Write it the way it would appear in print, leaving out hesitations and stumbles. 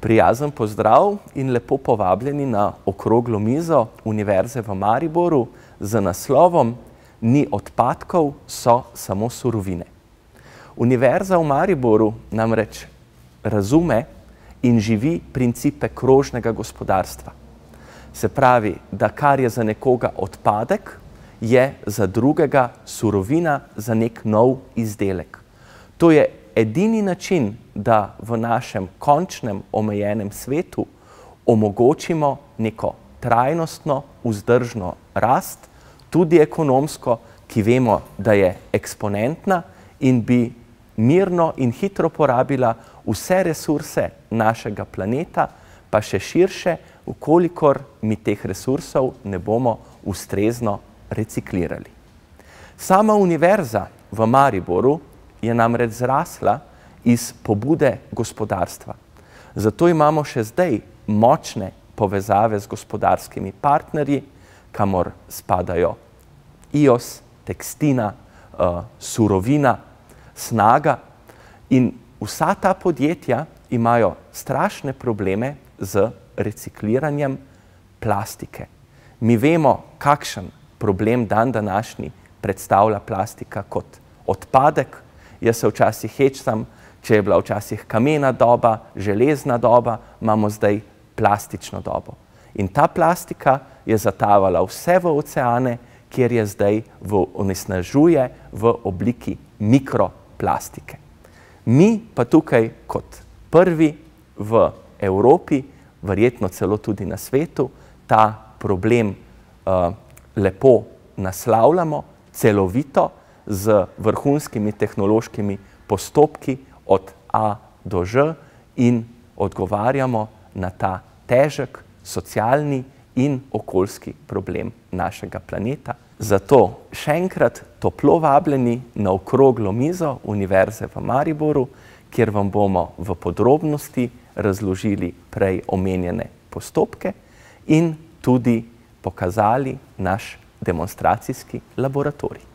Prijazen pozdrav in lepo povabljeni na okroglo mizo Univerze v Mariboru z naslovom Ni odpadkov, so samo surovine. Univerza v Mariboru namreč razume in živi principe krožnega gospodarstva. Se pravi, da kar je za nekoga odpadek, je za drugega surovina za nek nov izdelek. To je edini način, da v našem končnem omejenem svetu omogočimo neko trajnostno, vzdržno rast, tudi ekonomsko, ki vemo, da je eksponentna in bi mirno in hitro porabila vse resurse našega planeta, pa še širše, vkolikor mi teh resursov ne bomo ustrezno reciklirali. Sama Univerza v Mariboru je namreč zrasla iz pobude gospodarstva. Zato imamo še zdaj močne povezave z gospodarskimi partnerji, kamor spadajo IOS, Tekstina, Surovina, Snaga, in vsa ta podjetja imajo strašne probleme z recikliranjem plastike. Mi vemo, kakšen problem današnji predstavlja plastika kot odpadek. Jaz se včasih hecam, če je bila včasih kamena doba, železna doba, imamo zdaj plastično dobo. In ta plastika je zatavala vse v oceane, kjer je zdaj onesnažuje v obliki mikroplastike. Mi pa tukaj kot prvi v Evropi, verjetno celo tudi na svetu, ta problem lepo naslavljamo, celovito, z vrhunskimi tehnološkimi postopki od A do Ž in odgovarjamo na ta težek socialni in okoljski problem našega planeta. Zato še enkrat toplo vabljeni na okroglo mizo Univerze v Mariboru, kjer vam bomo v podrobnosti razložili prej omenjene postopke in tudi pokazali naš demonstracijski laboratorij.